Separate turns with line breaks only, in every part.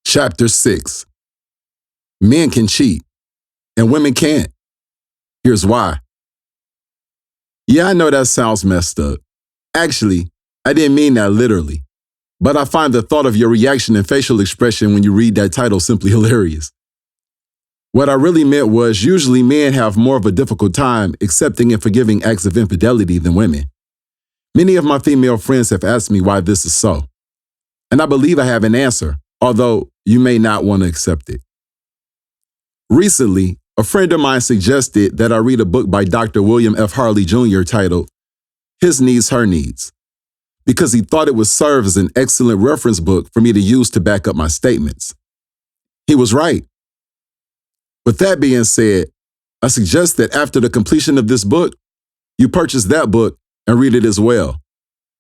Chapter 6. Men can cheat, and women can't. Here's why. Yeah, I know that sounds messed up. Actually, I didn't mean that literally. But I find the thought of your reaction and facial expression when you read that title simply hilarious. What I really meant was usually men have more of a difficult time accepting and forgiving acts of infidelity than women. Many of my female friends have asked me why this is so. And I believe I have an answer, although you may not want to accept it. Recently, a friend of mine suggested that I read a book by Dr. William F. Harley Jr. titled His Needs, Her Needs, because he thought it would serve as an excellent reference book for me to use to back up my statements. He was right. With that being said, I suggest that after the completion of this book, you purchase that book and read it as well,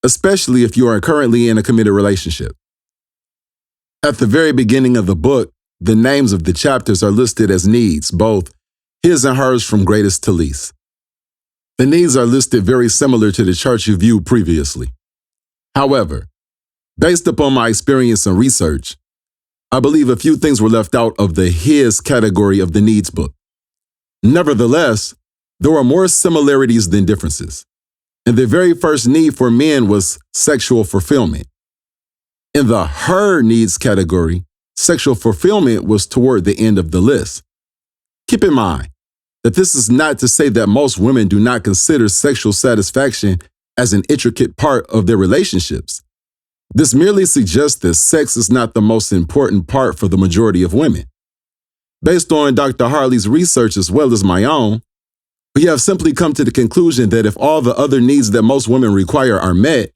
especially if you are currently in a committed relationship. At the very beginning of the book, the names of the chapters are listed as needs, both his and hers from greatest to least. The needs are listed very similar to the chart you viewed previously. However, based upon my experience and research, I believe a few things were left out of the his category of the needs book. Nevertheless, there were more similarities than differences. And the very first need for men was sexual fulfillment. In the her needs category, sexual fulfillment was toward the end of the list. Keep in mind that this is not to say that most women do not consider sexual satisfaction as an intricate part of their relationships. This merely suggests that sex is not the most important part for the majority of women. Based on Dr. Harley's research as well as my own, we have simply come to the conclusion that if all the other needs that most women require are met,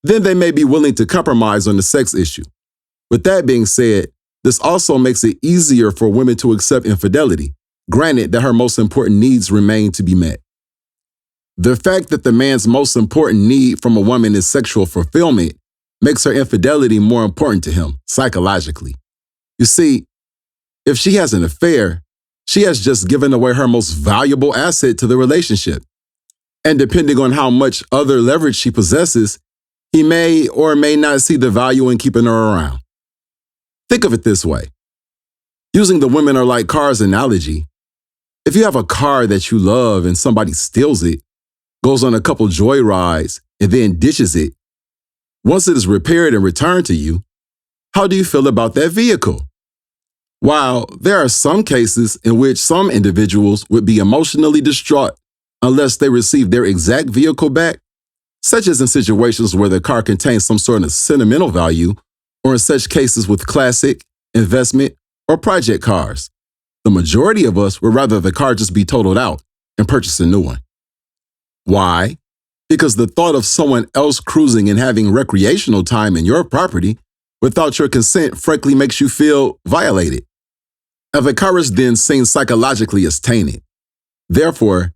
then they may be willing to compromise on the sex issue. With that being said, this also makes it easier for women to accept infidelity, granted that her most important needs remain to be met. The fact that the man's most important need from a woman is sexual fulfillment makes her infidelity more important to him psychologically. You see, if she has an affair, she has just given away her most valuable asset to the relationship. And depending on how much other leverage she possesses, he may or may not see the value in keeping her around. Think of it this way. Using the women are like cars analogy, if you have a car that you love and somebody steals it, goes on a couple joy rides, and then ditches it, once it is repaired and returned to you, how do you feel about that vehicle? While there are some cases in which some individuals would be emotionally distraught unless they receive their exact vehicle back, such as in situations where the car contains some sort of sentimental value, or in such cases with classic, investment, or project cars, the majority of us would rather the car just be totaled out and purchase a new one. Why? Because the thought of someone else cruising and having recreational time in your property without your consent frankly makes you feel violated. And the car is then seen psychologically as tainted. Therefore,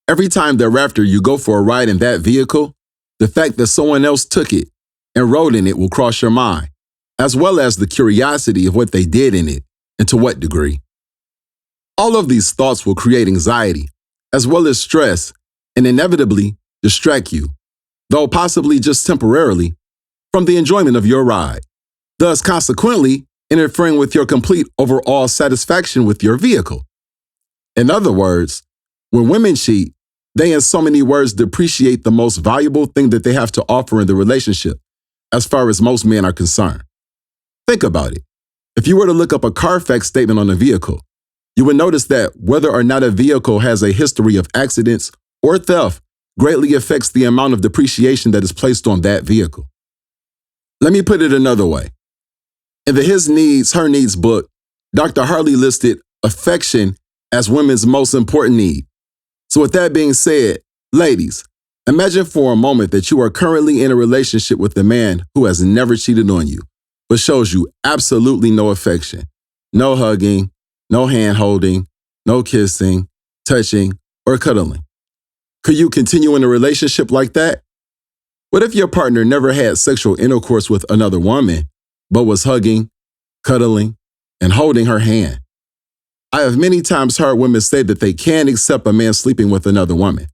every time thereafter you go for a ride in that vehicle, the fact that someone else took it and rode in it will cross your mind, as well as the curiosity of what they did in it and to what degree. All of these thoughts will create anxiety, as well as stress, and inevitably distract you, though possibly just temporarily, from the enjoyment of your ride, thus consequently interfering with your complete overall satisfaction with your vehicle. In other words, when women cheat, they in so many words depreciate the most valuable thing that they have to offer in the relationship, as far as most men are concerned. Think about it. If you were to look up a Carfax statement on a vehicle, you would notice that whether or not a vehicle has a history of accidents or theft greatly affects the amount of depreciation that is placed on that vehicle. Let me put it another way. In the His Needs, Her Needs book, Dr. Harley listed affection as women's most important need. So with that being said, ladies, imagine for a moment that you are currently in a relationship with a man who has never cheated on you, but shows you absolutely no affection, no hugging, no hand-holding, no kissing, touching, or cuddling. Could you continue in a relationship like that? What if your partner never had sexual intercourse with another woman, but was hugging, cuddling, and holding her hand? I have many times heard women say that they can accept a man sleeping with another woman,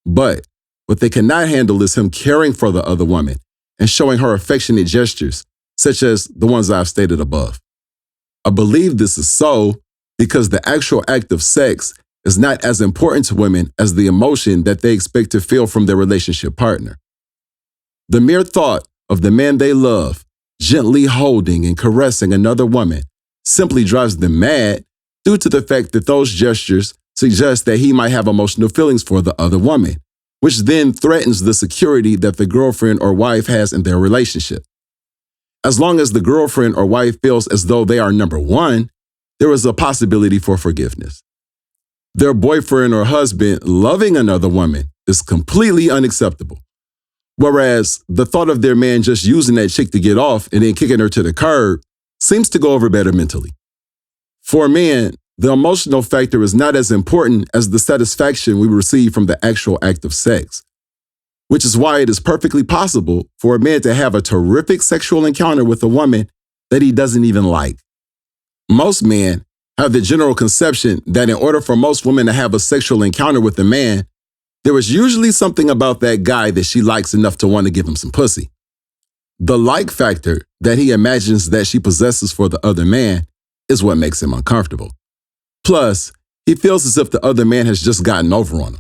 but what they cannot handle is him caring for the other woman and showing her affectionate gestures, such as the ones I've stated above. I believe this is so because the actual act of sex is not as important to women as the emotion that they expect to feel from their relationship partner. The mere thought of the man they love gently holding and caressing another woman simply drives them mad due to the fact that those gestures suggest that he might have emotional feelings for the other woman, which then threatens the security that the girlfriend or wife has in their relationship. As long as the girlfriend or wife feels as though they are number one, there is a possibility for forgiveness. Their boyfriend or husband loving another woman is completely unacceptable. Whereas the thought of their man just using that chick to get off and then kicking her to the curb seems to go over better mentally. For men, the emotional factor is not as important as the satisfaction we receive from the actual act of sex, which is why it is perfectly possible for a man to have a terrific sexual encounter with a woman that he doesn't even like. Most men have the general conception that in order for most women to have a sexual encounter with a man, there is usually something about that guy that she likes enough to want to give him some pussy. The like factor that he imagines that she possesses for the other man is what makes him uncomfortable. Plus, he feels as if the other man has just gotten over on him.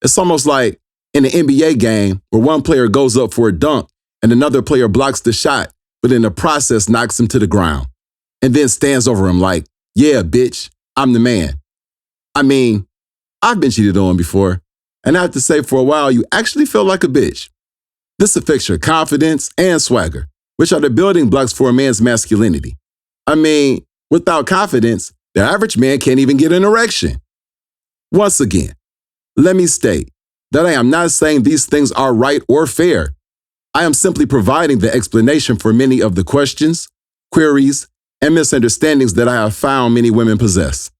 It's almost like in an NBA game where one player goes up for a dunk and another player blocks the shot, but in the process knocks him to the ground and then stands over him like, "Yeah, bitch, I'm the man." I mean, I've been cheated on before, and I have to say for a while, you actually feel like a bitch. This affects your confidence and swagger, which are the building blocks for a man's masculinity. I mean, without confidence, the average man can't even get an erection. Once again, let me state that I am not saying these things are right or fair. I am simply providing the explanation for many of the questions, queries, and misunderstandings that I have found many women possess.